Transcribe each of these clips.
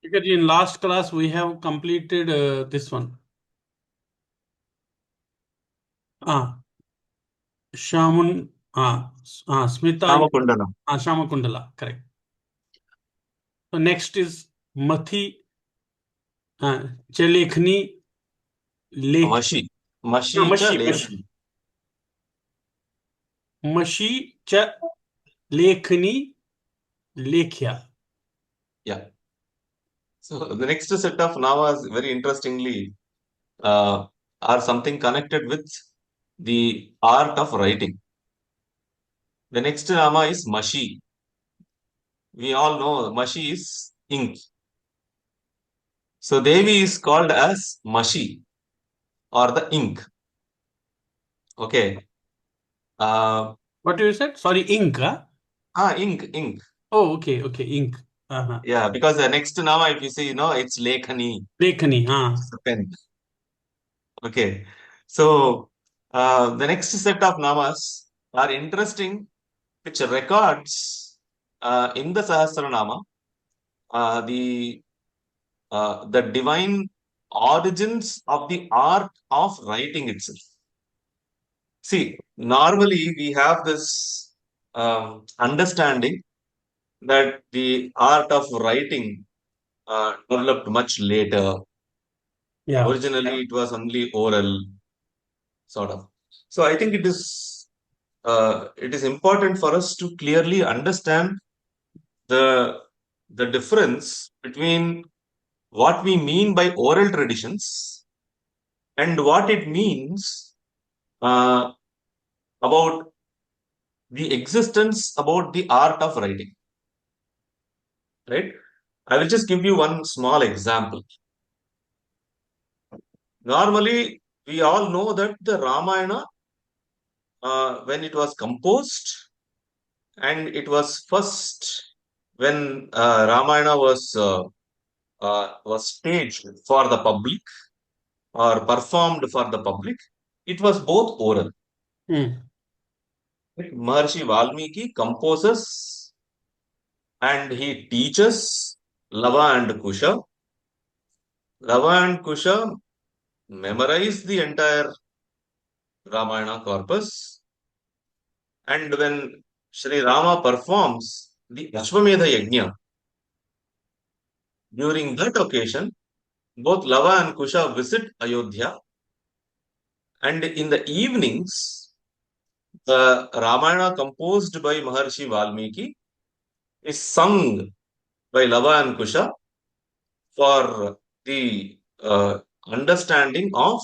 Because in last class we have completed this one. Shamun, Smita, Ramakundana. Shamakundala, correct. So next is Mathi, Chalekhni, Lekh, Mashi. Mashi cha Mashi, Lekhani. Mashi, Cha, Lekhni, Lekhya. Yeah. So the next set of namas, very interestingly, uh, are something connected with the art of writing. The next nama is Mashi. We all know Mashi is ink. So Devi is called as Mashi or the ink. Okay. Uh, What you said? Sorry, ink, huh? ink. Oh, okay, ink. Uh-huh. Yeah, because the next nama, if you see, it's Lekhani. Lekhani, It's a pen. Okay. So the next set of namas are interesting, which records in the Sahasranama the divine origins of the art of writing itself. See, normally we have this understanding that the art of writing developed much later. Yeah. Originally, it was only oral, sort of. So I think it is important for us to clearly understand the the difference between what we mean by oral traditions and what it means uh, about the existence about the art of writing, right? I will just give you one small example. Normally we all know that the Ramayana, when it was composed, and it was first when Ramayana was staged for the public or performed for the public, it was both oral. Hmm. Like Maharshi Valmiki composes and he teaches Lava and Kusha. Lava and Kusha memorize the entire Ramayana corpus. And when Sri Rama performs the Ashwamedha Yajna, during that occasion, both Lava and Kusha visit Ayodhya. And in the evenings, the Ramayana composed by Maharshi Valmiki is sung by Lava and Kusha for the understanding of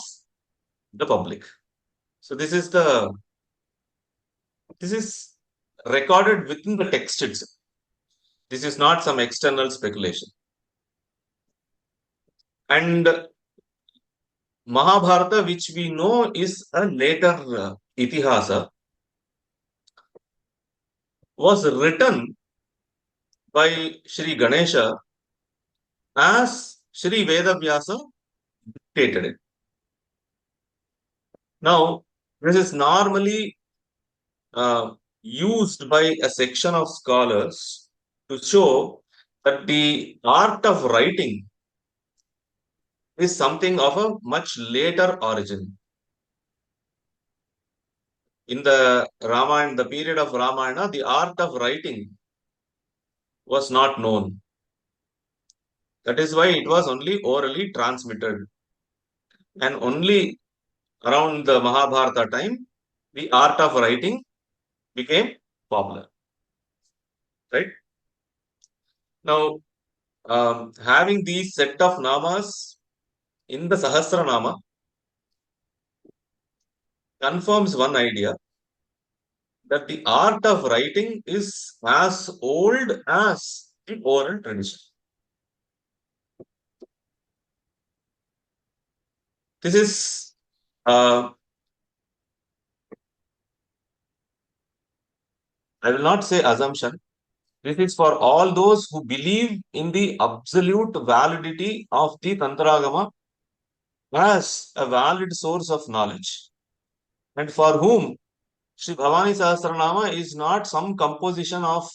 the public. So this is recorded within the text itself. This is not some external speculation. And Mahabharata, which we know is a later Itihasa, was written by Sri Ganesha as Sri Vedavyasa dictated it. Now, this is normally used by a section of scholars to show that the art of writing is something of a much later origin. In the Ramayana, the period of Ramayana, the art of writing was not known. That is why it was only orally transmitted. And only around the Mahabharata time, the art of writing became popular. Right? Now, having these set of namas in the Sahasranama confirms one idea that the art of writing is as old as the oral tradition. This is I will not say assumption. This is for all those who believe in the absolute validity of the Tantragama as a valid source of knowledge, and for whom Sri Bhavani Sahasranama is not some composition of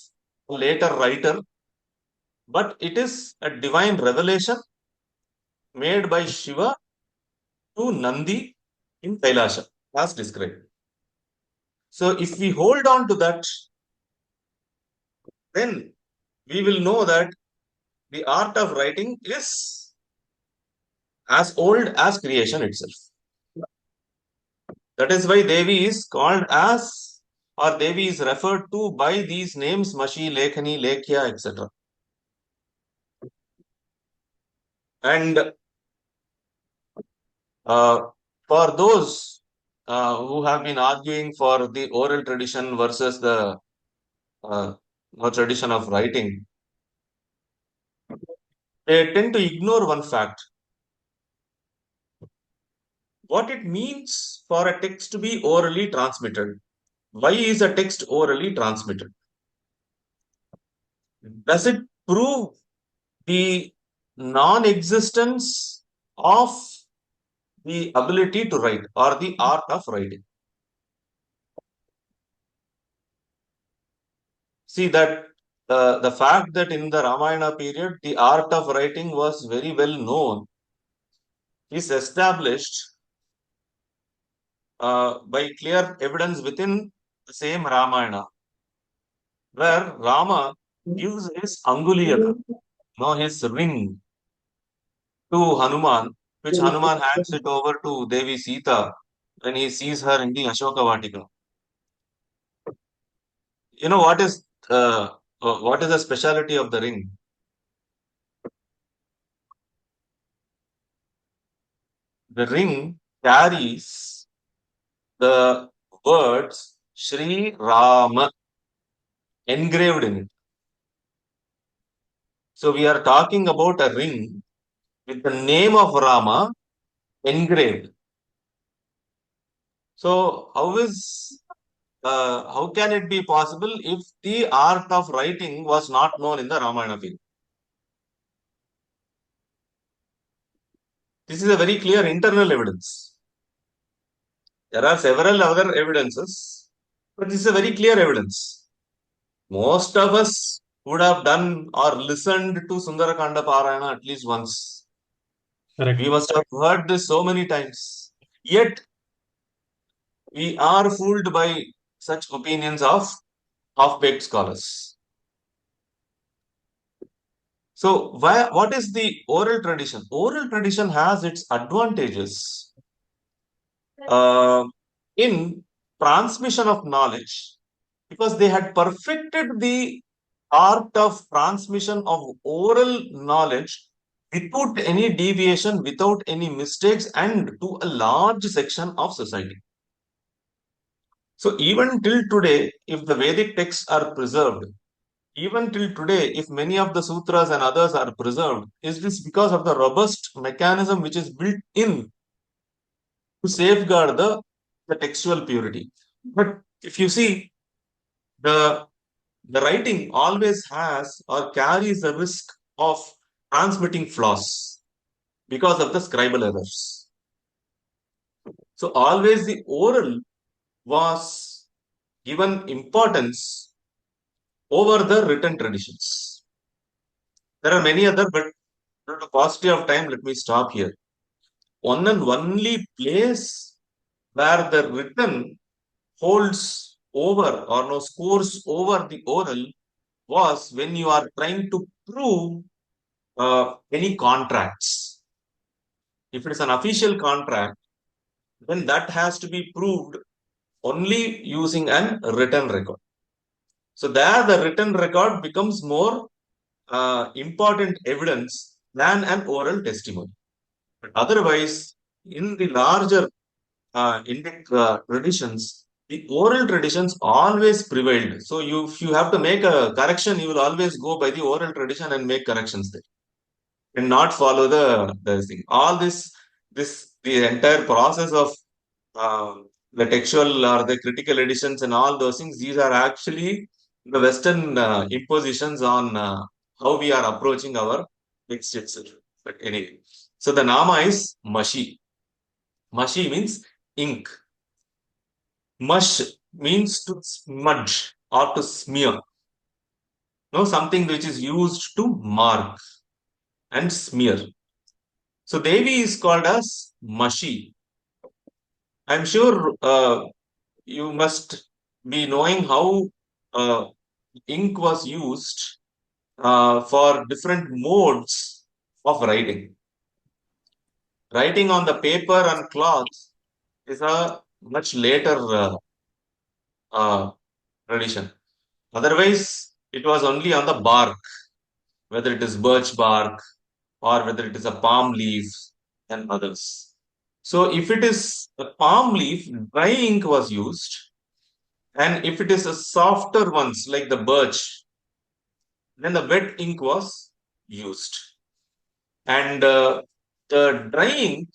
a later writer, but it is a divine revelation made by Shiva to Nandi in Kailasha, as described. So if we hold on to that, then we will know that the art of writing is as old as creation itself. That is why Devi is called as, or Devi is referred to by these names, Mashi, Lekhani, Lekhya, etc. And for those who have been arguing for the oral tradition versus the tradition of writing, they tend to ignore one fact. What it means for a text to be orally transmitted. Why is a text orally transmitted? Does it prove the non-existence of the ability to write or the art of writing? See that the fact that in the Ramayana period the art of writing was very well known is established by clear evidence within the same Ramayana, where Rama gives his Anguliyaka, his ring, to Hanuman, which Hanuman hands it over to Devi Sita when he sees her in the Ashoka Vatika. You know what is the speciality of the ring? The ring carries the words Sri Rama engraved in it. So we are talking about a ring with the name of Rama engraved. So how can it be possible if the art of writing was not known in the Ramayana period? This is a very clear internal evidence. There are several other evidences, but this is a very clear evidence. Most of us would have done or listened to Sundarakanda Parayana at least once. Correct. We must have heard this so many times. Yet, we are fooled by such opinions of half-baked scholars. So, what is the oral tradition? Oral tradition has its advantages in transmission of knowledge because they had perfected the art of transmission of oral knowledge without any deviation, without any mistakes, and to a large section of society. So, even till today, if the Vedic texts are preserved, even till today, if many of the sutras and others are preserved, is this because of the robust mechanism which is built in to safeguard the textual purity. But if you see, the writing always has or carries the risk of transmitting flaws because of the scribal errors. So always the oral was given importance over the written traditions. There are many other, but for the paucity of time, let me stop here. One and only place where the written holds over or no scores over the oral was when you are trying to prove any contracts. If it is an official contract, then that has to be proved only using a written record. So there the written record becomes more important evidence than an oral testimony. But otherwise, in the larger Indic traditions, the oral traditions always prevailed. So if you have to make a correction, you will always go by the oral tradition and make corrections there, and not follow the thing. All the entire process of the textual or the critical editions and all those things, these are actually the Western impositions on how we are approaching our text itself. But anyway, so the Nama is Mashi. Mashi means ink. Mush means to smudge or to smear. no, something which is used to mark and smear. So Devi is called as Mashi. I'm sure you must be knowing how uh, ink was used for different modes of writing. Writing on the paper and cloth is a much later uh, tradition. Otherwise, it was only on the bark, whether it is birch bark or whether it is a palm leaf and others. So, if it is a palm leaf, dry ink was used, and if it is a softer ones like the birch, then the wet ink was used. And the dry ink,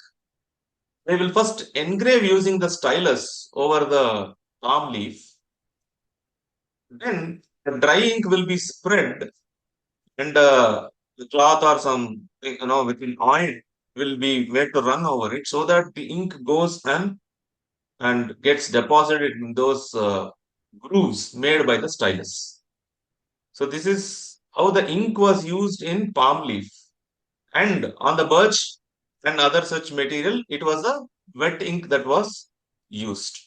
they will first engrave using the stylus over the palm leaf. Then the dry ink will be spread, and the cloth or some, within oil will be made to run over it so that the ink goes and gets deposited in those grooves made by the stylus. So this is how the ink was used in palm leaf. And on the birch and other such material, it was a wet ink that was used.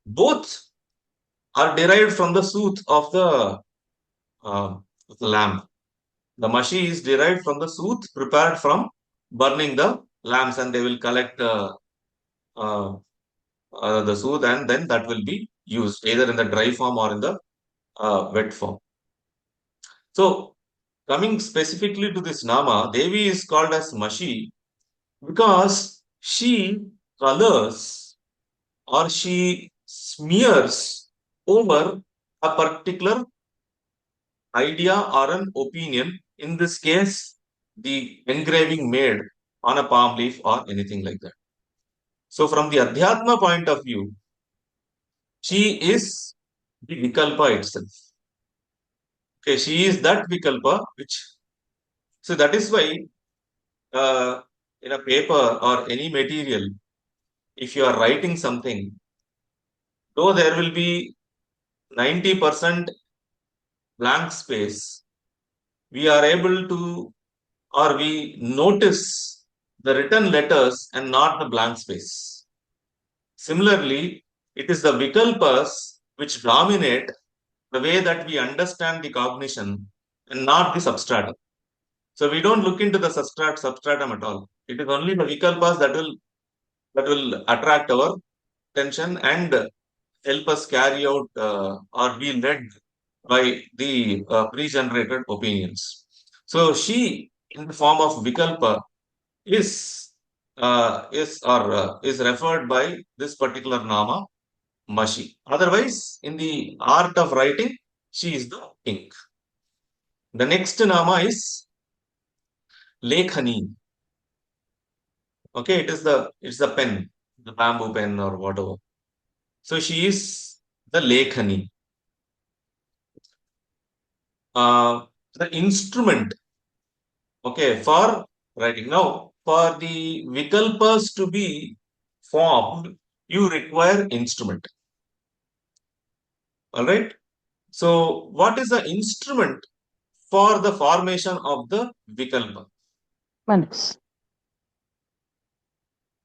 Both are derived from the soot of the lamp. The mashi is derived from the soot prepared from burning the lamps, and they will collect uh, the soot, and then that will be used either in the dry form or in the wet form. So, coming specifically to this Nama, Devi is called as Mashi because she colors or she smears over a particular idea or an opinion, in this case, the engraving made on a palm leaf or anything like that. So, from the Adhyatma point of view, she is the Vikalpa itself. Okay, she is that Vikalpa which, so that is why in a paper or any material, if you are writing something, though there will be 90% blank space, we are able to, or we notice the written letters and not the blank space. Similarly, it is the Vikalpas which dominate the way that we understand the cognition and not the substratum. So we don't look into the substratum at all. It is only the Vikalpas that will attract our attention and help us carry out or be led by the pre-generated opinions. So she, in the form of Vikalpa, is referred by this particular Nama, Mashi. Otherwise, in the art of writing, she is the ink. The next Nama is Lekhani. Okay, it's the pen, the bamboo pen or whatever. So she is the Lekhani. The instrument, okay, for writing. Now, for the Vikalpas to be formed, you require instrument. All right. So, what is the instrument for the formation of the Vikalpa? Minutes.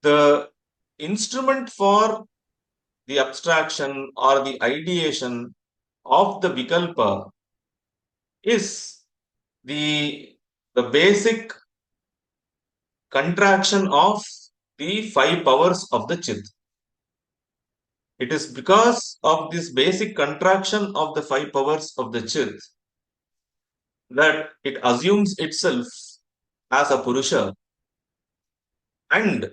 The instrument for the abstraction or the ideation of the Vikalpa is the basic contraction of the five powers of the Chit. It is because of this basic contraction of the five powers of the Chit that it assumes itself as a Purusha and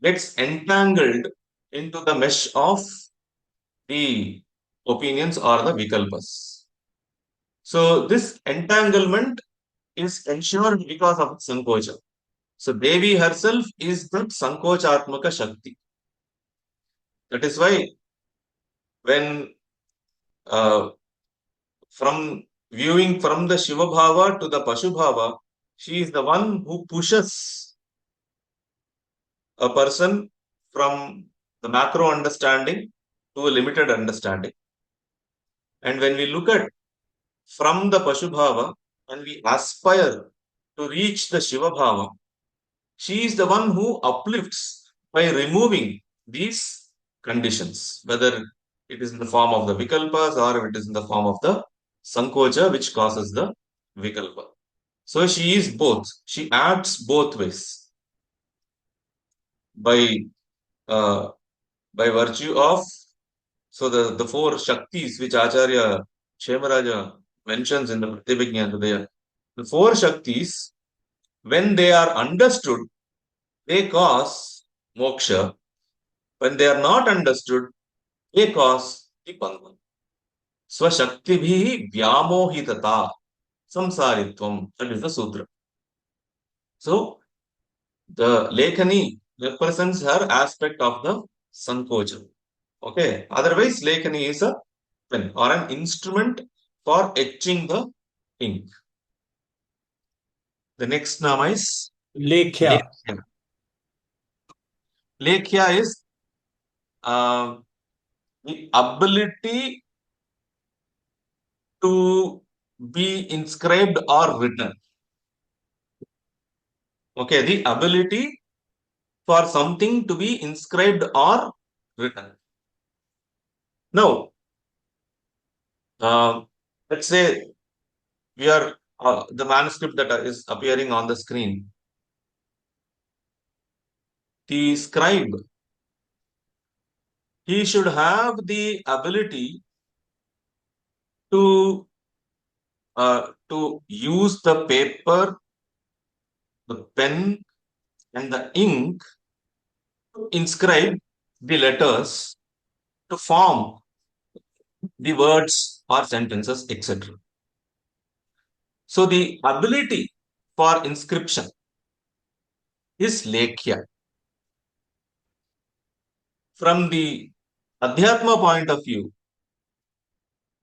gets entangled into the mesh of the opinions or the Vikalpas. So, this entanglement is ensured because of Sankocha. So, Devi herself is the Sankochatmaka Shakti. That is why when from viewing from the Shiva Bhava to the Pashu Bhava, she is the one who pushes a person from the macro understanding to a limited understanding. And when we look at from the Pashubhava and we aspire to reach the Shiva Bhava, she is the one who uplifts by removing these conditions, whether it is in the form of the Vikalpas or if it is in the form of the Sankocha, which causes the Vikalpa. So she is both. She acts both ways by uh, virtue of the four Shaktis which Acharya Kshemaraja mentions in the Pratyabhijna Hridaya. The four Shaktis, when they are understood, they cause moksha. When they are not understood, they cause the bandhan. Swashakti vyamohitata samsaritvam. That is the sutra. So the Lekhani represents her aspect of the Sankocha. Okay. Otherwise, Lekhani is a pen or an instrument for etching the ink. The next nama is Lekhya. Lekhya. Lekhya is the ability to be inscribed or written. Okay, the ability for something to be inscribed or written. Now, let's say we are the manuscript that is appearing on the screen. The scribe, he should have the ability to use the paper, the pen, and the ink to inscribe the letters to form the words or sentences, etc. So the ability for inscription is Lekhya. From the Adhyatma point of view,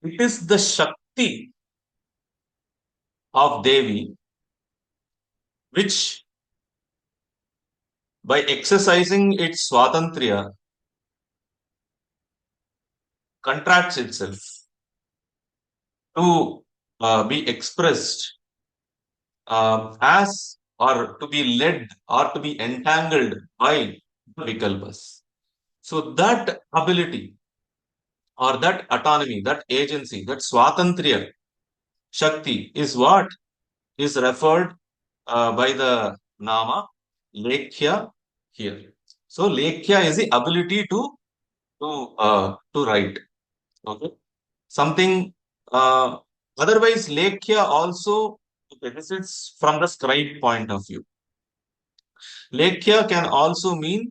it is the Shakti of Devi which, by exercising its Swatantriya, contracts itself to be expressed as or to be led or to be entangled by the Vikalpas. So that ability or that autonomy, that agency, that Swatantriya Shakti is what is referred by the Nama Lekhya here. So Lekhya is the ability to write. Okay. Something otherwise Lekhya also, okay, this is from the scribe point of view. Lekhya can also mean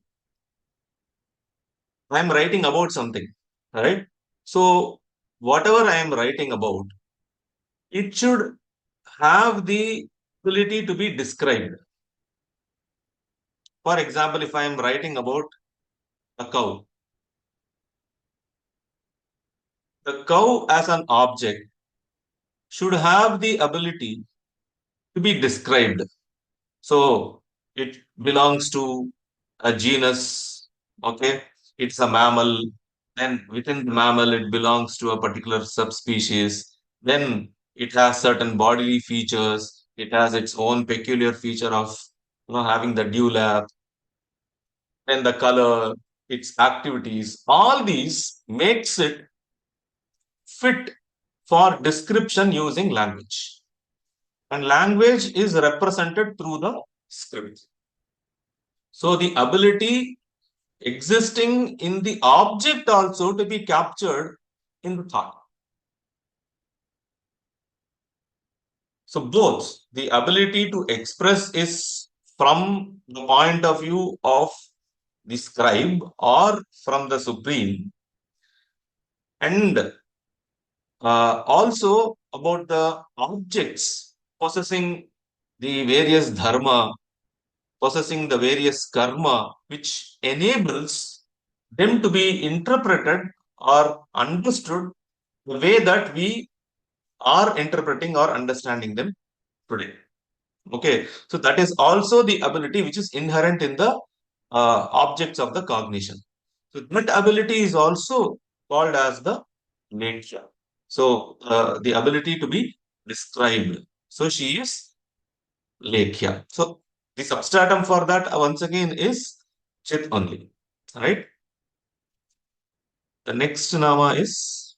I am writing about something, right? So whatever I am writing about, it should have the ability to be described. For example, if I am writing about a cow, the cow as an object should have the ability to be described. So it belongs to a genus, okay? It's a mammal. Then within the mammal, it belongs to a particular subspecies. Then it has certain bodily features. It has its own peculiar feature of having the dewlap, then the color, its activities. All these makes it fit for description using language. And language is represented through the script. So the ability existing in the object also to be captured in the thought. So both the ability to express is from the point of view of the scribe or from the supreme, and also about the objects possessing the various dharma, possessing the various karma, which enables them to be interpreted or understood the way that we are interpreting or understanding them today. Okay, so that is also the ability which is inherent in the objects of the cognition. So that ability is also called as the nature. So the ability to be described. So she is Lekhya. So the substratum for that once again is Chit only. Right? The next Nama is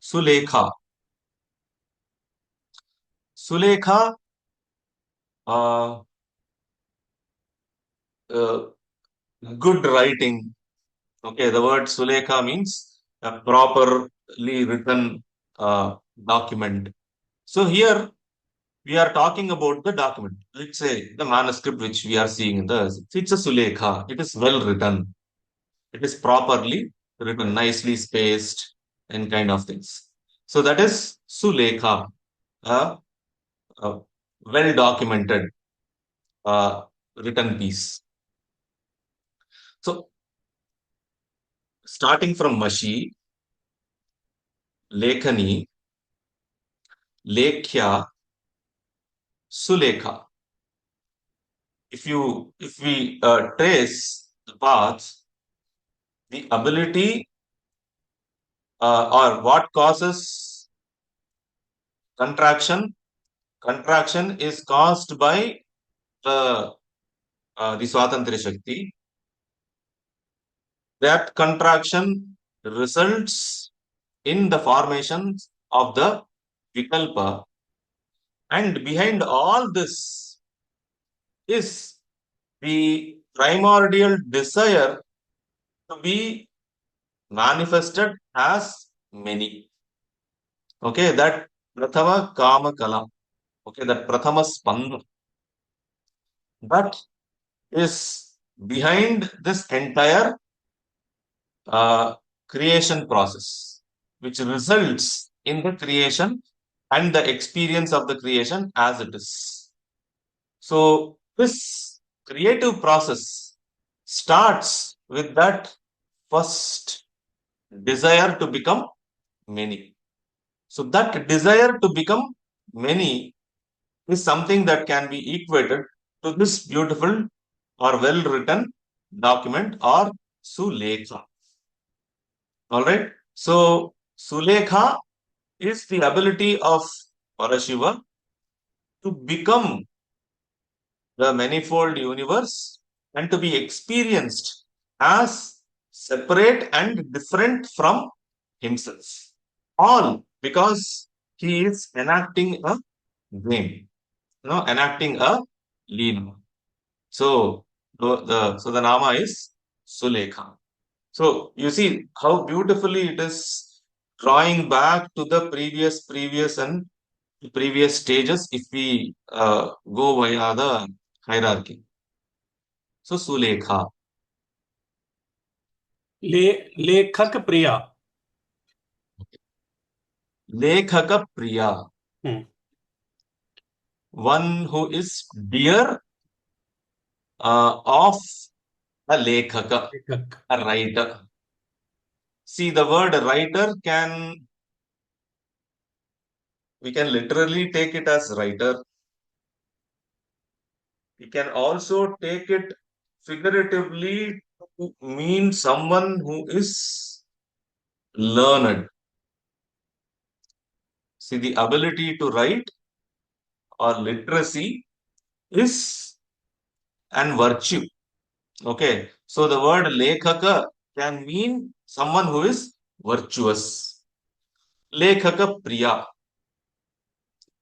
Sulekha. Sulekha, uh, uh, good writing. Okay, the word Sulekha means a properly written document. So here we are talking about the document. Let's say the manuscript which we are seeing in the, it's a Sulekha. It is well written. It is properly written, nicely spaced, and kind of things. So that is Sulekha, a well documented written piece. So starting from Mashi, Lekhani, Lekhya, Sulekha. If we trace the paths, the ability or what causes contraction, contraction is caused by the Swatantra Shakti. That contraction results in the formation of the Vikalpa, and behind all this is the primordial desire to be manifested as many. Okay, that Prathama Kama Kala. Okay, that Prathama Spanda. That is behind this entire uh, creation process, which results in the creation and the experience of the creation as it is. So, this creative process starts with that first desire to become many. So, that desire to become many is something that can be equated to this beautiful or well written document or Sulekha. All right. So, Sulekha is the ability of Parashiva to become the manifold universe and to be experienced as separate and different from himself. All because he is enacting a game, enacting a leela. So the Nama is Sulekha. So you see how beautifully it is drawing back to the previous and previous stages if we go via the hierarchy. So Sulekha, लेखक प्रिया. Lekhaka Priya, Hmm. one who is dear of a Lekhaka, लेखक. a writer. See, the word writer we can literally take it as writer. We can also take it figuratively to mean someone who is learned. See, the ability to write or literacy is an virtue. Okay, so the word lekhaka can mean someone who is virtuous. Lekhaka priya,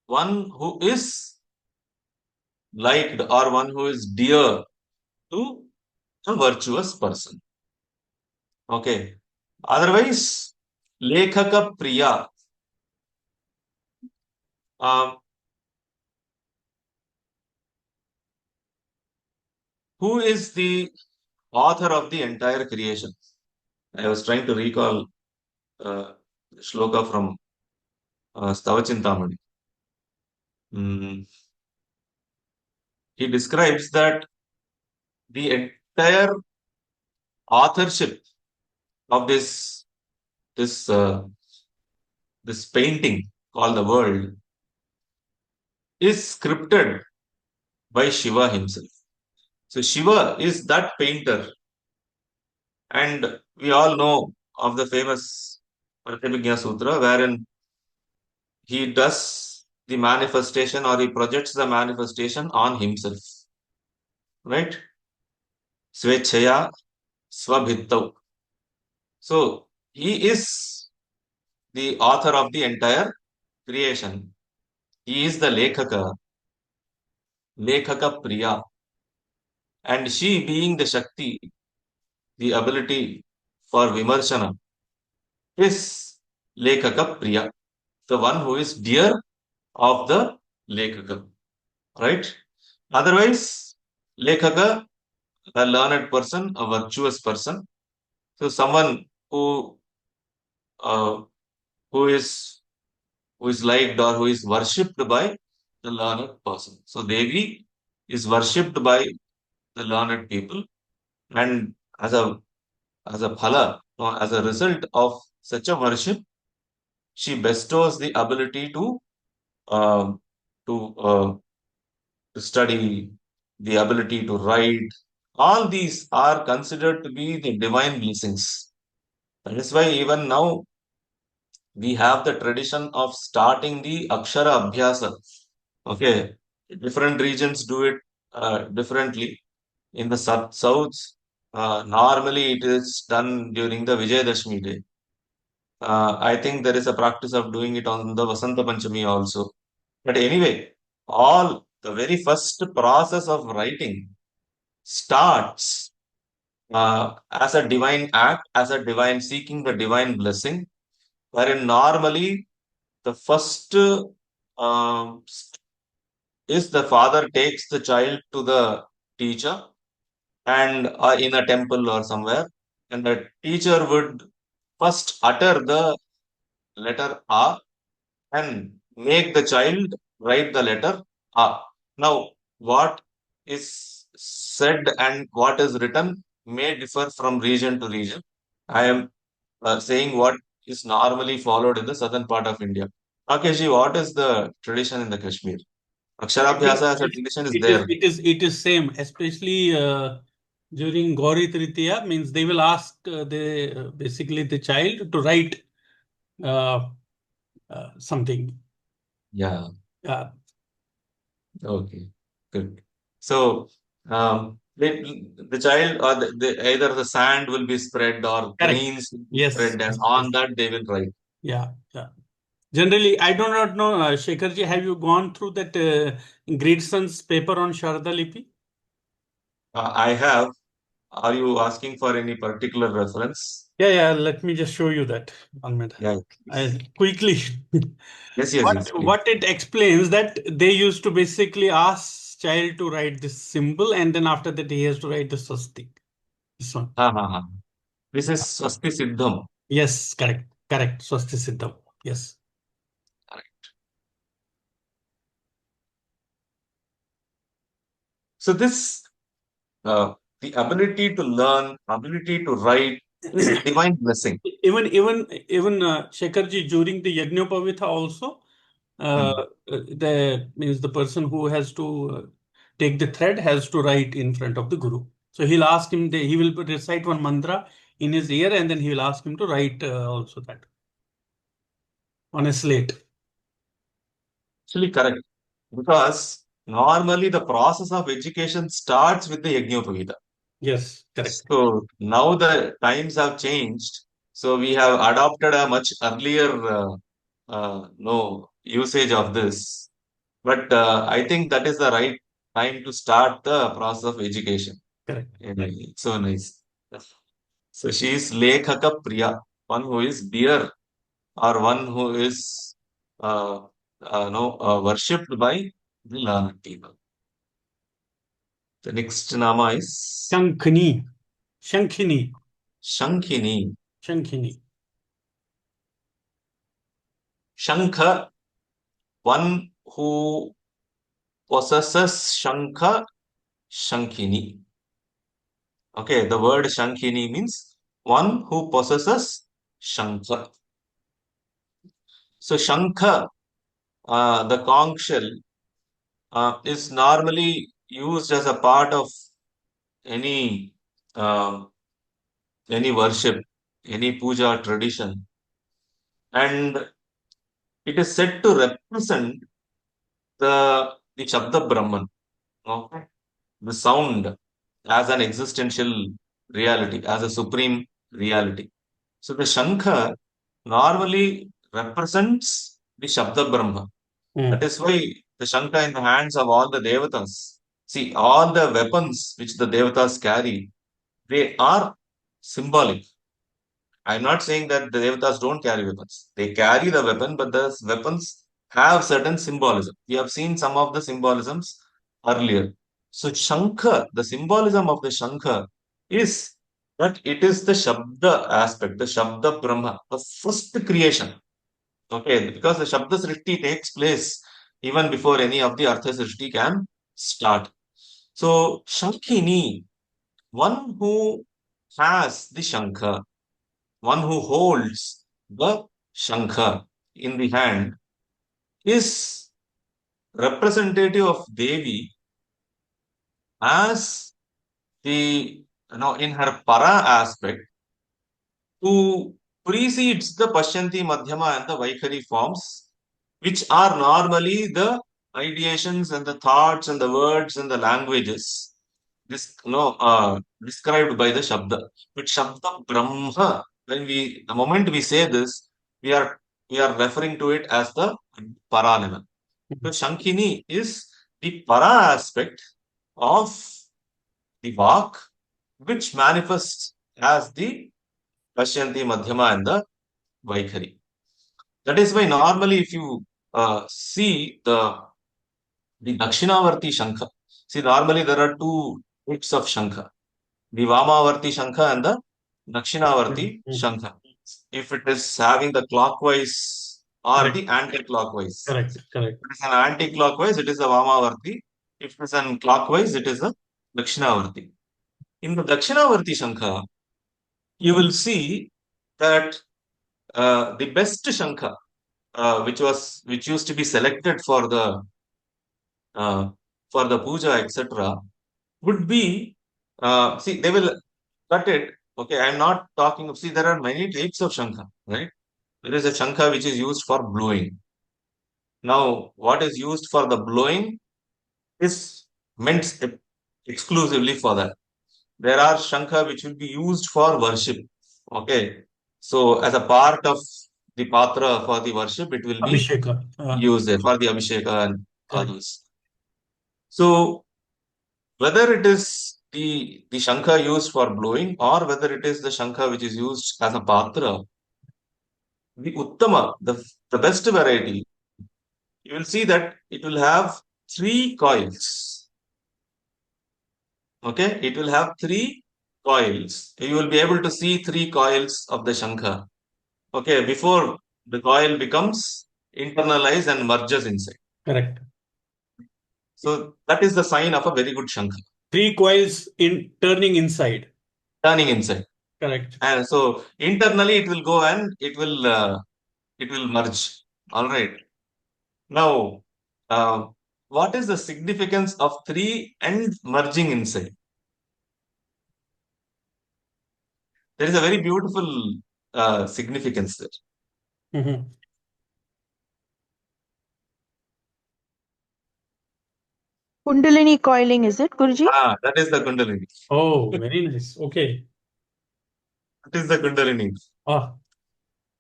one who is liked or one who is dear to a virtuous person. Okay, otherwise, lekhaka priya. Um, who is the author of the entire creation? I was trying to recall shloka from Stavachintamani. Mm, he describes that the entire authorship of this this painting called the world is scripted by Shiva himself. So Shiva is that painter, and we all know of the famous Pratibhigya Sutra, wherein he does the manifestation or he projects the manifestation on himself. Right? Svechaya Swabhittau. So he is the author of the entire creation. He is the Lekhaka Priya. And she being the Shakti, the ability for Vimarshana, is Lekhaka Priya, the one who is dear of the Lekhaka. Right? Otherwise, Lekhaka, a learned person, a virtuous person. So someone uh, who is who is liked or who is worshipped by the learned person. So Devi is worshipped by the learned people, and as a phala, or as a result of such a worship, she bestows the ability um, to uh, to study, the ability to write. All these are considered to be the divine blessings. That is why even now we have the tradition of starting the Akshara Abhyasa. Okay, different regions do it differently. In the south, normally it is done during the Vijayadashmi day. I think there is a practice of doing it on the Vasanta Panchami also. But anyway, all the very first process of writing starts as a divine act, as a divine seeking the divine blessing, wherein normally the first is the father takes the child to the teacher and in a temple or somewhere, and the teacher would first utter the letter A and make the child write the letter A. Now, what is said and what is written may differ from region to region. I am saying what is normally followed in the southern part of India. Rakesh, what is the tradition in the Kashmir? It, Aksharabhyasa as a it, tradition is it is there. it is same, especially during Gauri Tritiya, means they will ask the basically the child to write uh, something. Yeah. Uh, Okay. Good. So, the child or either the sand will be spread or Correct. grains will be Yes. spread, and Yes. Yes. on that they will write. Yeah. Yeah. Generally, I do not know, Shekharji, have you gone through that Gridson's paper on Sharda Lipi? I have. Are you asking for any particular reference? Yeah, yeah. Let me just show you that 1 minute. Yeah, I please. quickly. Yes, yes, yes, please. What it explains that they used to basically ask child to write this symbol, and then after that he has to write the swastik. This one. Ha, ha, ha. This is Swasti Siddham. Yes, correct, correct. Swasti Siddham. Yes. Correct. So this, uh, the ability to learn, ability to write is a divine blessing. Even Shekharji, during the Yagnopavitha also, Hmm. the means the person who has to take the thread has to write in front of the guru. So he'll ask him, he will recite one mantra in his ear, and then he will ask him to write also that on a slate. Actually, correct. Because normally the process of education starts with the Yajnopavita. Yes, correct. So now the times have changed. So we have adopted a much earlier no usage of this. But I think that is the right time to start the process of education. Correct. It's so nice. So she is Lekhaka Priya, one who is dear or one who is uh, no worshipped by the learned people. The next nama is Shankhini. Shankhini. Shankhini. Shankhini. Shankha, one who possesses Shankha, Shankhini. Okay, the word Shankhini means one who possesses Shankha. So Shankha, the conch shell, is normally used as a part of any uh, any worship, any puja tradition. and it is said to represent the Shabda Brahman, okay? The sound as an existential reality, as a supreme reality. So the Shankha normally represents the Shabda Brahma. That is why the Shankha in the hands of all the Devatas. See, all the weapons which the Devatas carry, they are symbolic. I'm not saying that the Devatas don't carry weapons. They carry the weapon, but the weapons have certain symbolism. We have seen some of the symbolisms earlier. So Shankha, the symbolism of the Shankha is that it is the Shabda aspect, the Shabda Brahma, the first creation. Okay, because the Shabda Srishti takes place even before any of the Artha Srishti can start. So Shankhini, one who has the Shankha, one who holds the Shankha in the hand, is representative of Devi as the, in her para aspect, who precedes the Pashyanti, Madhyama, and the Vaikhari forms, which are normally the ideations and the thoughts and the words and the languages described by the Shabda. But Shabda Brahma, the moment we say this, we are referring to it as the para level. So Shankhini is the para aspect of the Vak, which manifests as the Pashyanti, Madhyama, and the Vaikhari. That is why normally if you see the Dakshinavarti Shankha, see normally there are two types of Shankha, the Vamavarti Shankha and the Dakshinavarti Shankha. If it is having the clockwise or the anti-clockwise. Correct. If it is an anti-clockwise, it is the Vamavarti. If it is an clockwise, it is the Dakshinavarti. In the Dakshinavarti Shankha, you will see that the best Shankha, which used to be selected for the puja, etc., would be see, they will cut it. Okay, I'm not talking of, see, there are many types of Shankha, right? There is a Shankha which is used for blowing. Now, what is used for the blowing is meant exclusively for that. There are Shankha which will be used for worship. Okay, so as a part of the patra for the worship, it will be Abhisheka. used there for the Abhisheka and Correct. others. So whether it is the Shankha used for blowing or whether it is the Shankha which is used as a patra, the Uttama, the best variety, you will see that it will have three coils. Okay, it will have three coils. You will be able to see three coils of the Shankha. Okay, before the coil becomes internalized and merges inside. Correct. So that is the sign of a very good Shankha. Three coils in turning inside. Turning inside. Correct. And so internally it will go and it will merge. All right. Now, what is the significance of three and merging inside? There is a very beautiful significance there. Mm-hmm. Kundalini coiling, is it, Guruji? That is the Kundalini. Oh, very nice. Okay. That is the Kundalini.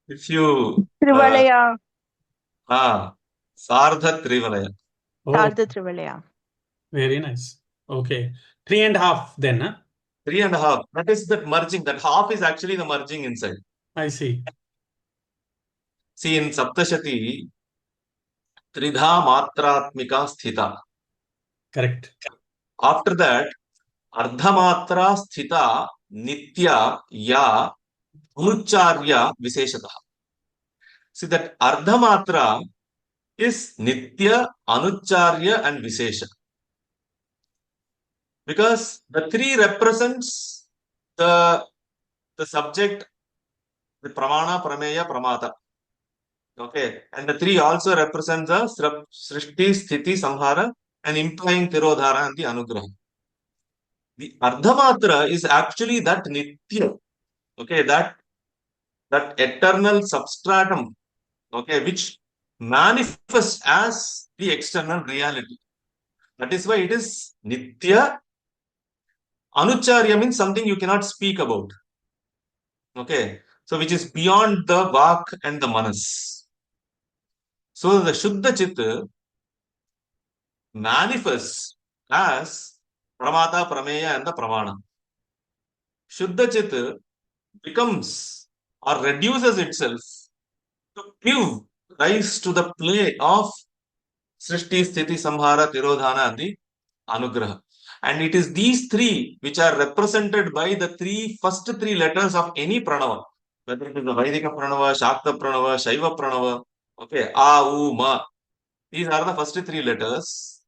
If you Trivalaya. Sardha Trivalaya. Sardha Trivalaya. Very nice. Okay. 3.5 then, huh? 3.5. That is that merging. That half is actually the merging inside. I see. See, in Saptashati, Tridha Matratmika Sthita. Correct. After that, Ardhamatra Sthita Nitya Ya Anucharya Visheshata. See, that Ardhamatra is Nitya, Anucharya, and Vishesha. Because the three represents the subject, the Pramana, Prameya, Pramata. Okay, and the three also represent the Srishti, Sthiti, Samhara, and implying Tirodhara and the Anugraha. The Ardhamatra is actually that Nitya. Okay, that eternal substratum okay, which manifests as the external reality. That is why it is Nitya. Anucharya means something you cannot speak about. Okay, so which is beyond the Vak and the Manas. So the Shuddha Chitta manifests as Pramata, Prameya, and the Pramana. Shuddha Chitta becomes or reduces itself to give rise to the play of Srishti, Sthiti, Samhara, Tirodhana, and the Anugraha. And it is these three which are represented by the first three letters of any pranava, whether it is the Vaidika pranava, Shakta pranava, Shaiva pranava, okay, A, U, Ma. These are the first three letters.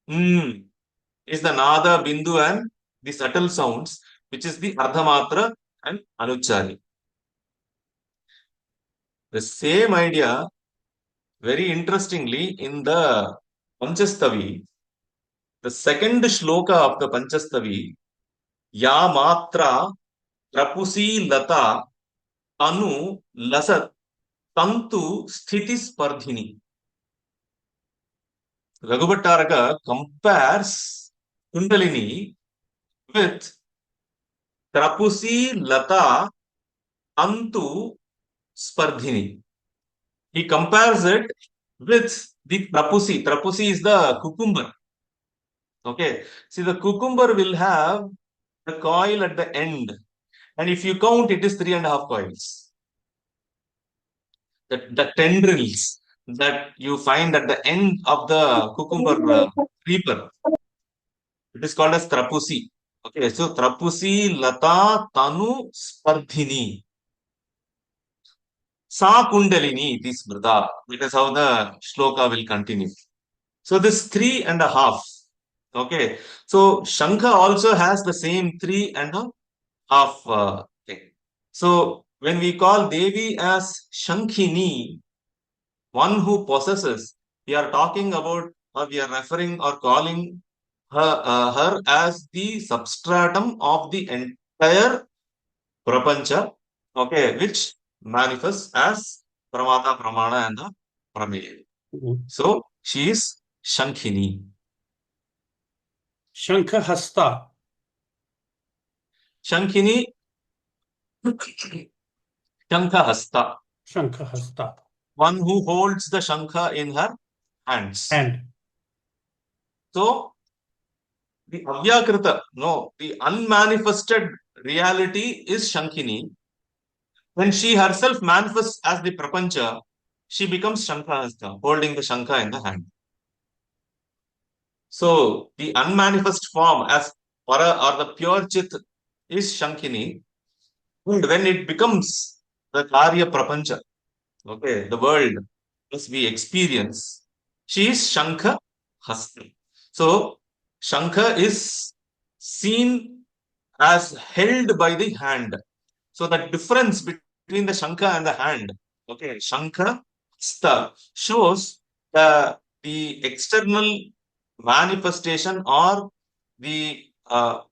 Is the Nada, Bindu, and the subtle sounds, which is the Ardhamatra and Anuchari. The same idea, very interestingly, in the Panchastavi, the second shloka of the Panchastavi, Ya Matra Trapusi Lata Anu Lasat Tantu Sthiti Spardhini. Raghubhattaraka compares Kundalini with Trapusi Lata Tantu Spardhini. He compares it with the Trapusi. Trapusi is the cucumber. Okay. See, the cucumber will have the coil at the end. And if you count, it is 3.5 coils. The tendrils that you find at the end of the cucumber creeper, it is called as Trapusi. Okay, so Trapusi Lata Tanu Spardhini. Sa Kundalini, it is Smrita. That is how the shloka will continue. So this 3.5. Okay, so Shankha also has the same 3.5 thing. So when we call Devi as Shankhini, one who possesses, we are talking about, or we are referring or calling her as the substratum of the entire prapancha, okay, which manifests as Pramata, Pramana, and the Prameya. So she is Shankhini. Shankha Hasta. Shankhini, Shankha Hasta. Shankha Hasta. One who holds the Shankha in her hands. And So the Avyakrita, no, the unmanifested reality is Shankhini. When she herself manifests as the Prapancha, she becomes Shankhahasta, holding the Shankha in the hand. So the unmanifest form as Para or the pure Chit is Shankhini. And when it becomes the Karya Prapancha, okay, the world as we experience, she is Shankha Hasta. So Shankha is seen as held by the hand. So the difference between the Shankha and the hand, okay, Shankha Hasta shows the external manifestation or the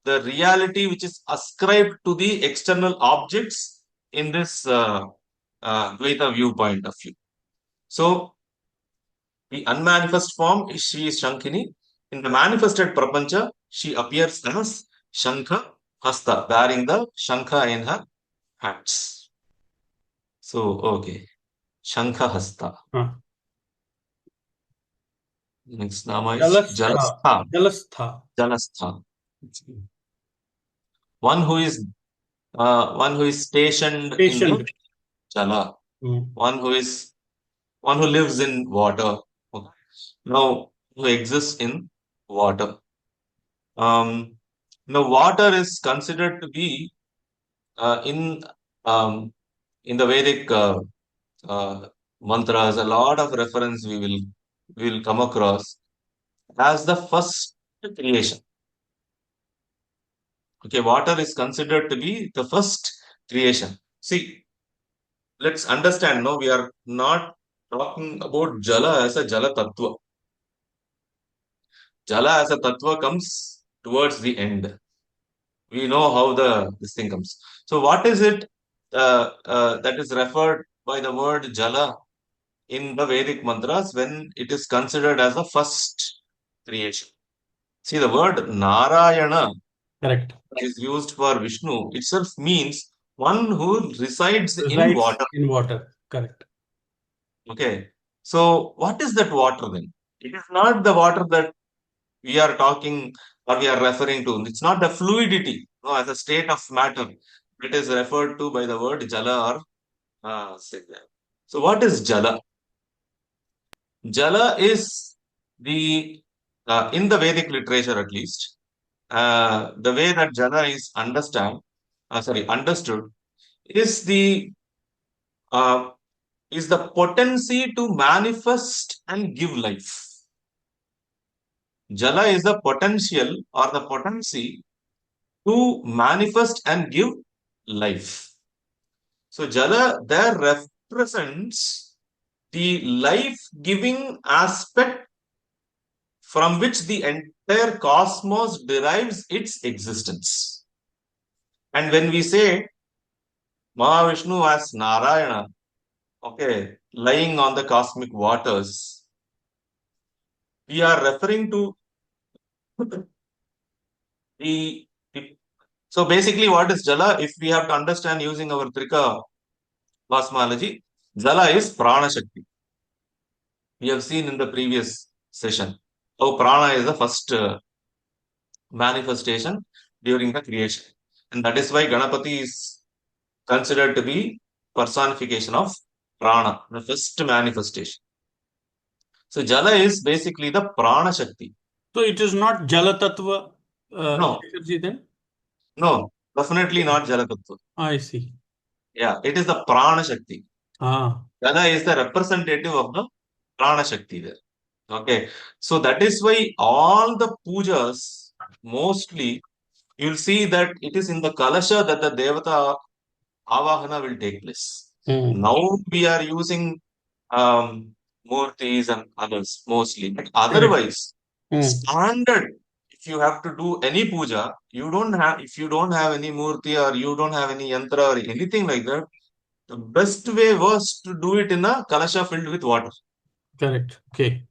reality which is ascribed to the external objects in this Dvaita viewpoint of view. So the unmanifest form is she is Shankhini. In the manifested Prapancha, she appears as Shankha Hasta, bearing the Shankha in her hands. So, okay. Shankha Hasta. Next nama is Jalastha. Jalastha. Jalastha. One who is stationed in the Jala. One who lives in water. Okay. Now, who exists in water. Now, water is considered to be in the Vedic mantras, a lot of reference we will come across as the first creation. Okay, water is considered to be the first creation. See, let's understand, no, we are not talking about Jala as a Jala Tattva. Jala as a Tattva comes towards the end. We know how this thing comes. So what is it that is referred by the word Jala in the Vedic mantras when it is considered as the first creation. See, the word Narayana Correct. is used for Vishnu itself means one who resides in Resides water. in water. Correct. Okay. So, what is that water then? It is not the water that we are talking or we are referring to. It's not the fluidity, no, as a state of matter. It is referred to by the word Jala or Signa. So, what is Jala? Jala is the, in the Vedic literature at least, the way that Jala is understood is uh, the potency to manifest and give life. Jala is the potential or the potency to manifest and give life. So Jala there represents the life-giving aspect from which the entire cosmos derives its existence. And when we say Mahavishnu as Narayana, okay, lying on the cosmic waters, we are referring to the so basically what is Jala? If we have to understand using our Trika cosmology, Jala is Prana Shakti. We have seen in the previous session how Prana is the first manifestation during the creation. And that is why Ganapati is considered to be personification of Prana, the first manifestation. So Jala is basically the Prana Shakti. So it is not Jala Tattva, No. Shekharji then? No, definitely not Jala Tattva. I see. Yeah, it is the Prana Shakti. Ah, Jala is the representative of the Prana Shakti there. Okay, so that is why all the pujas, mostly, you'll see that it is in the Kalasha that the Devata Avahana will take place. Now we are using Murtis and others mostly, but otherwise, standard, if you have to do any puja, if you don't have any Murti or you don't have any Yantra or anything like that, the best way was to do it in a Kalasha filled with water. correct. Okay.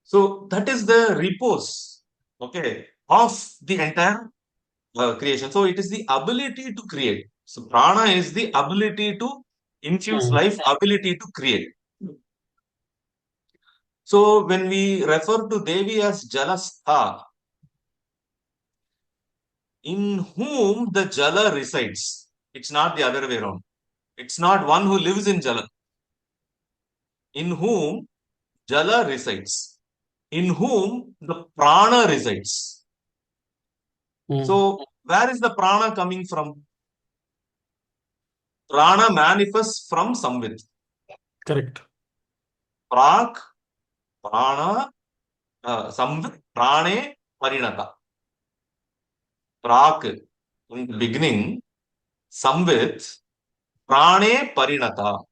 So that is the repose, okay, of the entire creation. So it is the ability to create. So prana is the ability to infuse life, ability to create. So when we refer to Devi as Jalastha, in whom the Jala resides, it's not the other way around. It's not one who lives in Jala. In whom Jala resides. In whom the prana resides. So, where is the prana coming from? Prana manifests from Samvit. Correct. Prak, prana, Samvit, prane, parinata. Prak, in the beginning, Samvit, prane, parinata.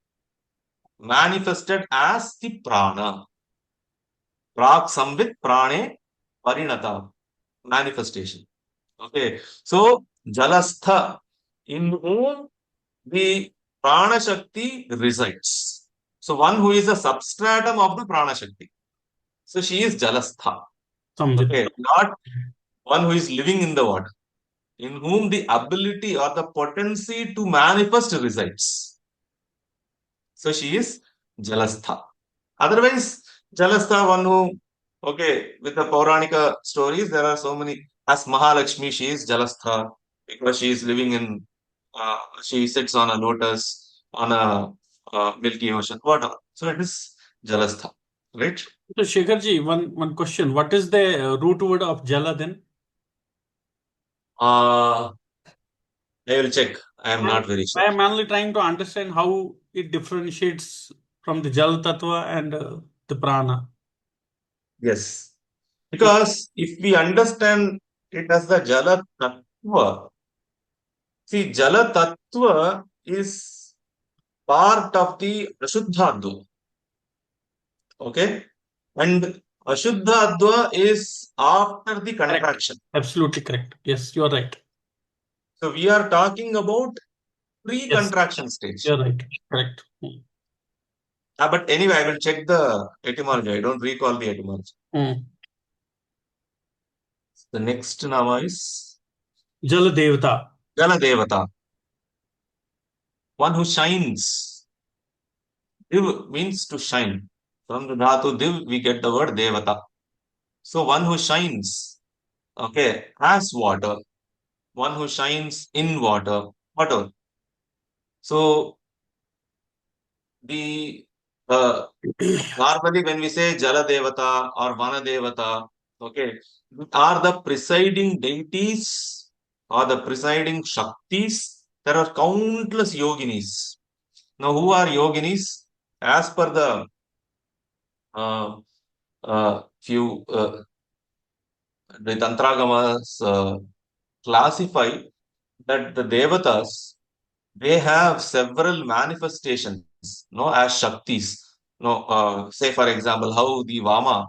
Manifested as the prana. Prak, Samvit, prane, parinata. Manifestation. Okay, so Jalastha, in whom the Prana Shakti resides. So one who is a substratum of the Prana Shakti. So she is Jalastha. Okay, not one who is living in the water, in whom the ability or the potency to manifest resides. So she is Jalastha. Otherwise, Jalastha, one who, okay, with the Pauranika stories, there are so many. As Mahalakshmi, she is Jalastha because she is living in, she sits on a lotus, on a milky ocean, whatever. So it is Jalastha, right? So Shekharji, one question. What is the root word of Jala then? I will check. I am not very sure. I am only trying to understand how it differentiates from the Jal Tattva and the Prana. Yes. Because if we understand it as the Jala Tattva, see, Jala Tattva is part of the Ashuddha. Okay? And Ashuddha Adva is after the contraction. Absolutely correct. Yes, you are right. So we are talking about pre-contraction stage. You are right. Correct. But anyway, I will check the etymology. I don't recall the etymology. The next Nama is Jala Devata. Jala Devata, one who shines. Div means to shine. From the dhatu div, we get the word Devata. So one who shines, okay, as water, one who shines in water, whatever. So the normally when we say Jala Devata or Vana Devata, okay, are the presiding deities or the presiding Shaktis. There are countless yoginis. Now, who are yoginis? As per the few the Tantragamas classify that the Devatas, they have several manifestations, no, as Shaktis. No, say for example, how the Vama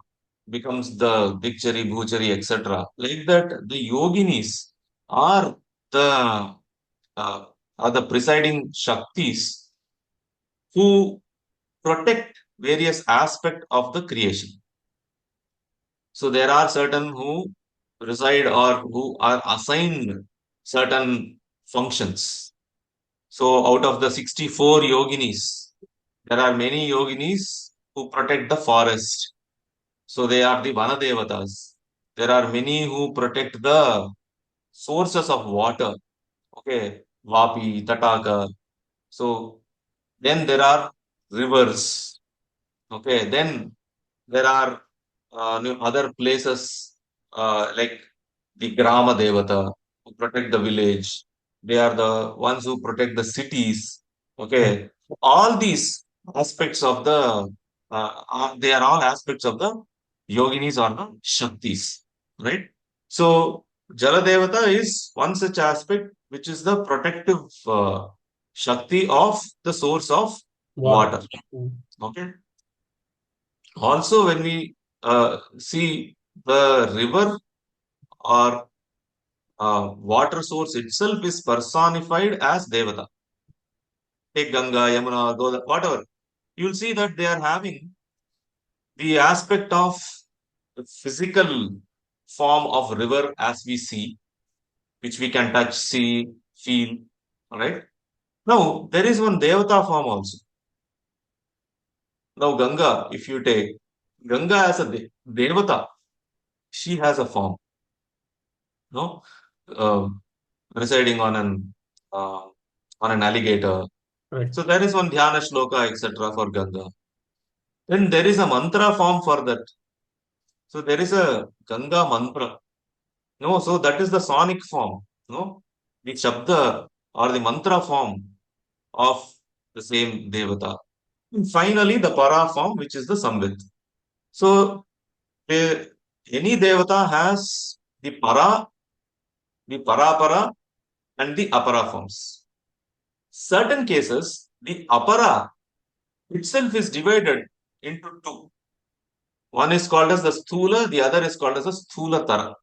becomes the Dikchari, Bhuchari, etc. Like that, the Yoginis are the uh, are the presiding Shaktis who protect various aspects of the creation. So there are certain who reside or who are assigned certain functions. So out of the 64 yoginis, there are many yoginis who protect the forest. So they are the Vanadevatas. There are many who protect the sources of water. Okay, Vapi, Tataka. So then there are rivers. Okay, then there are other places like the Grama Devata who protect the village. They are the ones who protect the cities. Okay, all these aspects of the they are all aspects of the yoginis or the Shaktis, right? So Jala Devata is one such aspect which is the protective Shakti of the source of water. Okay. Also, when we see the river or water source itself is personified as Devata. Take Ganga, Yamuna, Goda, whatever. You'll see that they are having the aspect of the physical form of river as we see, which we can touch, see, feel. All right. Now, there is one Devata form also. Now, Ganga, if you take Ganga as a Devata, she has a form. No, residing uh, on an alligator. Right. So there is one dhyana shloka, etc. for Ganga. Then there is a mantra form for that. So there is a Ganga mantra. No, so that is the sonic form. No, the shabda or the mantra form of the same devata. And finally, the para form, which is the samvit. So any devata has the para, the parapara, and the apara forms. Certain cases, the apara itself is divided into two. One is called as the sthula, the other is called as the sthula tara.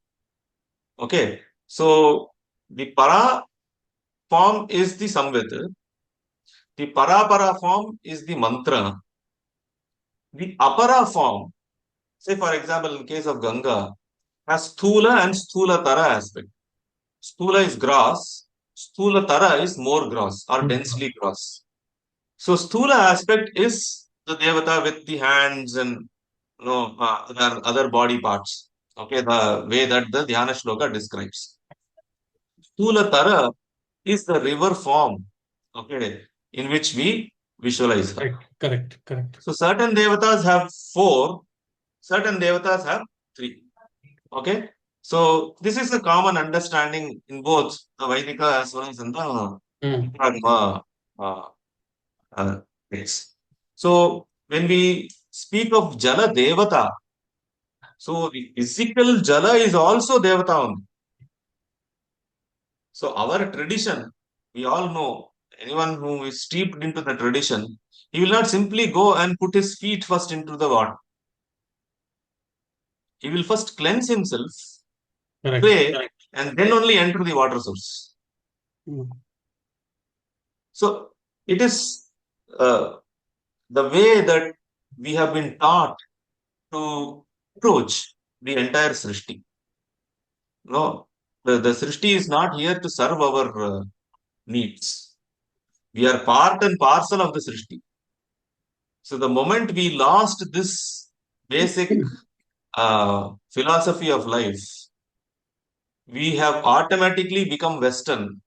Okay, so the para form is the samvit, the parapara form is the mantra, the apara form, say for example, in case of Ganga, has sthula and sthula tara aspect. Sthula is gross, sthula tara is more gross or densely gross. So sthula aspect is the devata with the hands and other body parts. Okay, the way that the dhyana shloka describes. Sthula tara is the river form. Okay, in which we visualize her. Correct. So certain devatas have 4, certain devatas have 3. Okay, so this is a common understanding in both the Vaidika as well as in the Dharma text. So when we speak of Jala Devata, so the physical Jala is also Devata only. So our tradition, we all know, anyone who is steeped into the tradition, he will not simply go and put his feet first into the water. He will first cleanse himself, pray, and then only enter the water source. So it is the way that we have been taught to approach the entire Srishti. No, the Srishti is not here to serve our needs. We are part and parcel of the Srishti. So the moment we lost this basic philosophy of life, we have automatically become Western,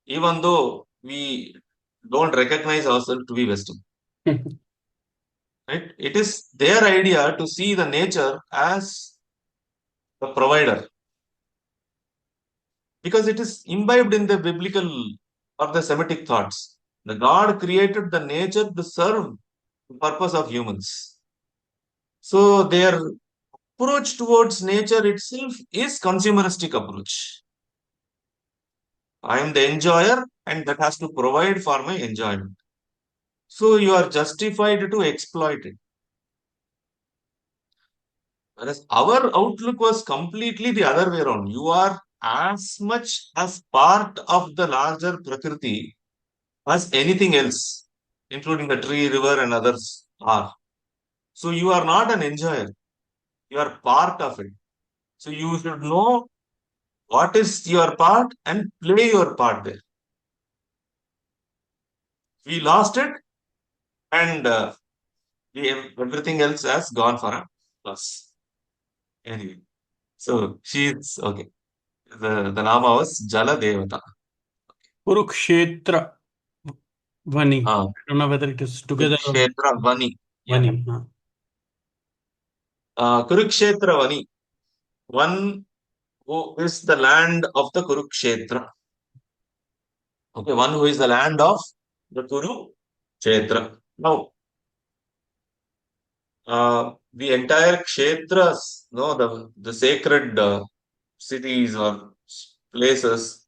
even though we don't recognize ourselves to be Western. Right? It is their idea to see the nature as the provider because it is imbibed in the biblical or the Semitic thoughts. The God created the nature to serve the purpose of humans. So their approach towards nature itself is consumeristic approach. I am the enjoyer and that has to provide for my enjoyment. So you are justified to exploit it. Whereas our outlook was completely the other way around. You are as much as part of the larger Prakriti as anything else, including the tree, river, and others are. So you are not an enjoyer. You are part of it. So you should know what is your part and play your part there. We lost it and everything else has gone for a loss. Anyway, so she's okay. The Nama was Jala Devata. Kurukshetra Vani. Ah, I don't know whether it is together or Kurukshetra Vani. Yeah. Vani. Kurukshetra Vani. One who is the land of the Kurukshetra. Okay, one who is the land of the Kurukshetra. Now, the entire kshetras, no, the sacred cities or places,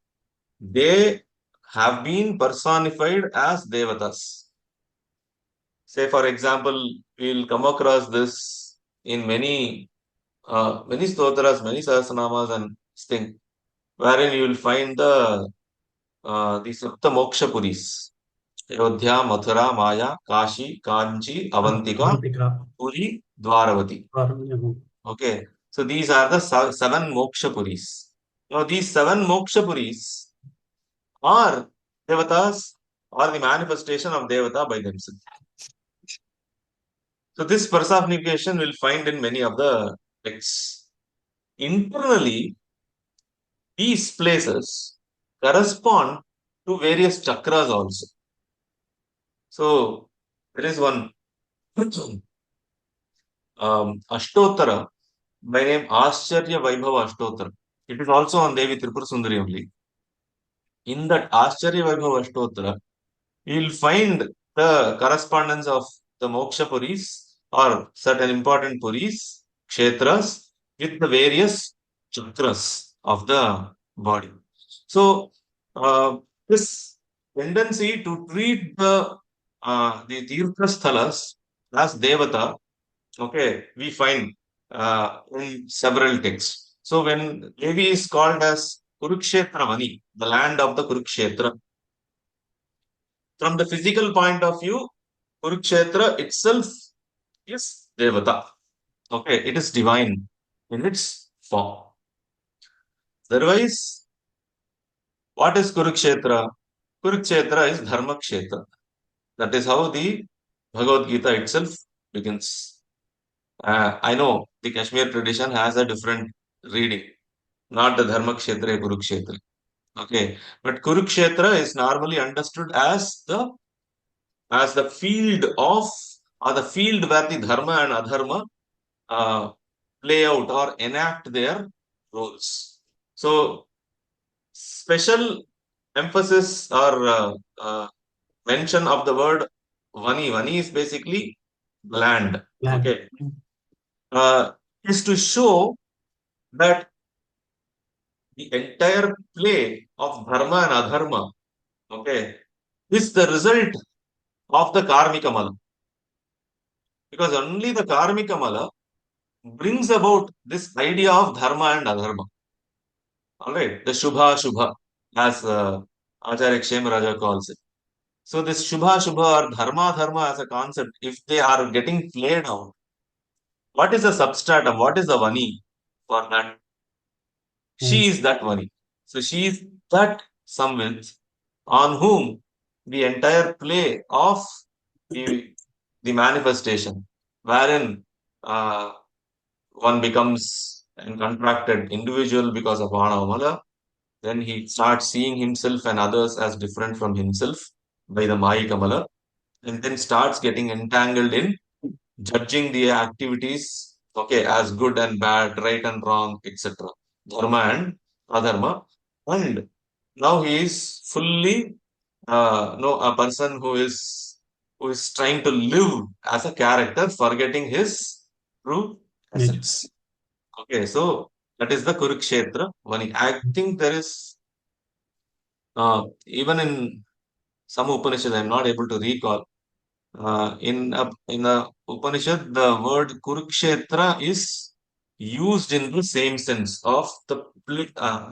they have been personified as devatas. Say, for example, we'll come across this in many stotras, many sahasranamas and things, wherein you will find the Sapta Moksha Puris. Ayodhya, Mathura, Maya, Kashi, Kanchi, Avantika, Avantika. Puri, Dwaravati. Or- Okay, so these are the seven Moksha Puris. Now, these seven Moksha Puris are Devatas or the manifestation of Devata by themselves. So, this personification we'll find in many of the texts. Internally, these places correspond to various chakras also. So, there is one Ashtotara by name Ascharya Vaibhava Ashtotara. It is also on Devi Tripura Sundari only. In that Ascharya Vaibhava Ashtotara, you will find the correspondence of the Moksha Puris or certain important Puris, Kshetras, with the various chakras of the body. So, this tendency to treat the Tirtha Sthalas as Devata, okay, we find in several texts. So, when Devi is called as Kurukshetra Vani, the land of the Kurukshetra, from the physical point of view, Kurukshetra itself is Devata. Okay, it is divine in its form. Otherwise, what is Kurukshetra? Kurukshetra is Dharma Kshetra. That is how the Bhagavad Gita itself begins. I know the Kashmir tradition has a different reading, not the Dharma Kshetra, Kurukshetra. Okay, but Kurukshetra is normally understood as the field of or the field where the dharma and adharma play out or enact their roles. So, special emphasis or mention of the word Vani. Vani is basically land. Land. Okay. Is to show that the entire play of dharma and adharma, okay, is the result of the karmika mala. Because only the karmika mala brings about this idea of dharma and adharma. All right, the Shubha Shubha, as Acharya Kshemaraja calls it. So this Shubha Shubha or Dharma Dharma as a concept, if they are getting played out, what is the substratum? What is the Vani for that? She is that Vani. So she is that someone on whom the entire play of the manifestation, wherein one becomes a contracted individual because of Anavamala, then he starts seeing himself and others as different from himself by the Mayikamala, and then starts getting entangled in judging the activities, okay, as good and bad, right and wrong, etc. Dharma and adharma. And now he is fully a person who is trying to live as a character, forgetting his true Nature. essence. Okay, so that is the Kurukshetra. I think there is even in some Upanishads, I'm not able to recall. In a Upanishad, the word Kurukshetra is used in the same sense of the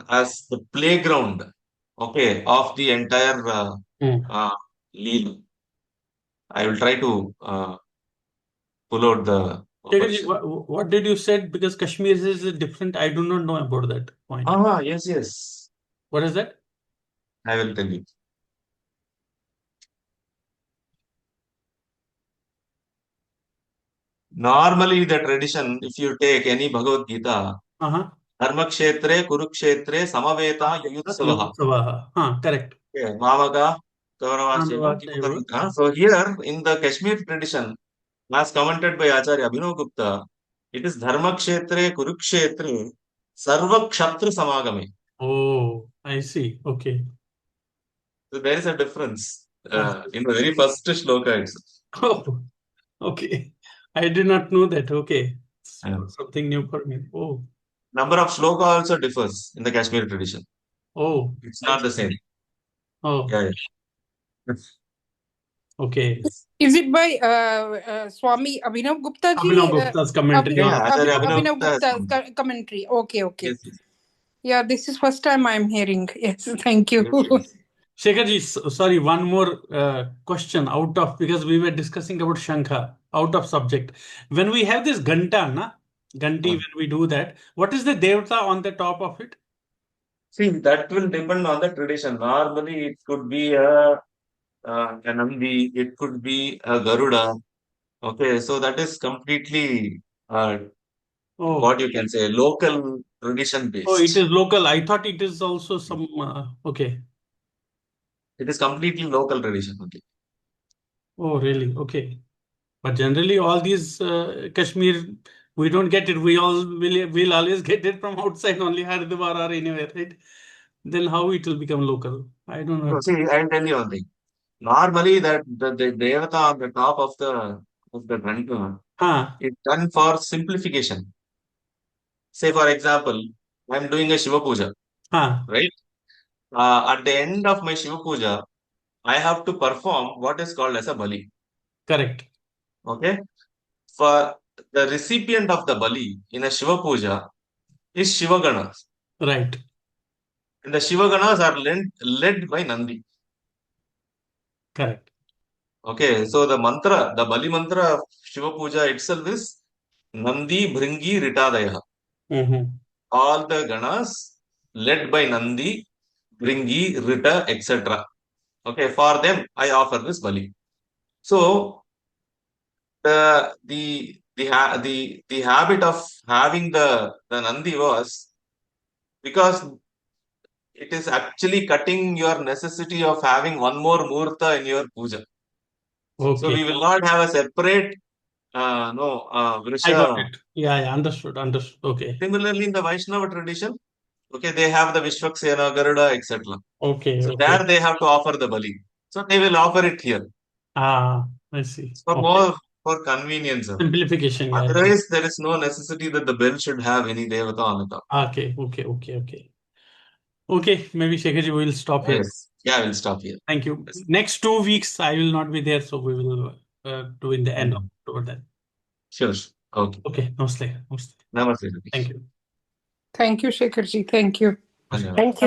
as the playground, okay, of the entire Leela. I will try to pull out the Shekhar-ji, Upanishad. what did you said? Because Kashmir is different. I do not know about that point. Yes, yes. What is that? I will tell you. Normally, the tradition, if you take any Bhagavad Gita, Dharmakshetre, Kurukshetre, Samaveta, Yuyutsavaha. Correct. Okay, Mamaka, Kauravasya. So here in the Kashmir tradition, as commented by Acharya Abhinav Gupta, it is Dharmakshetre, Kurukshetre, Sarva Kshatra Samagame. Oh, I see. Okay. So there is a difference in the very first shloka itself. Oh, okay. I did not know that. Okay. Yeah. Something new for me. Oh. Number of shloka also differs in the Kashmir tradition. Oh. It's not the same. Oh. Yeah, yeah. Okay. Is it by Swami Abhinav Gupta ji? Abhinav Gupta's commentary. Yeah, Acharya Abhinav Gupta's Gupta's commentary. Okay, okay. Yes, yes. Yeah, this is first time I'm hearing. Yes, thank you. Yes, yes. Shekhar-ji, sorry, one more question because we were discussing about Shankha, out of subject. When we have this Ganti, when we do that, what is the Devata on the top of it? See, that will depend on the tradition. Normally, it could be a Nandi, it could be a Garuda. Okay, so that is completely what you can say, local tradition based. Oh, it is local. I thought it is also some. Okay. It is completely local tradition. Okay. Oh, really? Okay. But generally, all these Kashmir, we don't get it. We'll always get it from outside only, Haridwar or anywhere, right? Then how it will become local? I don't know. So, see, I'll tell you one thing. Normally, that the Devata on the top of the Ganta is done for simplification. Say, for example, I'm doing a Shiva Puja, right? At the end of my Shiva Puja, I have to perform what is called as a Bali. Correct. Okay. For the recipient of the Bali in a Shiva Puja is Shiva Ganas. Right. And the Shiva Ganas are led by Nandi. Correct. Okay. So the mantra, the Bali mantra of Shiva Puja itself is Nandi Bhringi Ritadaya. All the Ganas led by Nandi, Bhringi, Rita, etc. Okay. For them, I offer this Bali. So the habit of having the Nandi was because it is actually cutting your necessity of having one more Murta in your puja. Okay. So we will not have a separate Vrisha. I got it. Yeah, understood. Okay. Similarly, in the Vaishnava tradition, okay, they have the Vishwaksena, Garuda, etc. Okay. So there they have to offer the Bali. So they will offer it here. I see. For convenience. Simplification. Yeah. Otherwise, there is no necessity that the bell should have any Devata on the top. Okay. Okay, maybe Shekhar-ji, we'll stop here. Yes. Yeah, we'll stop here. Thank you. Yes. Next 2 weeks, I will not be there, so we will do in the end of October then. Sure. Okay. Okay. Namaste. Namaste. Thank you. Thank you, Shekhar ji. Thank you. Dhanyavad. Thank you.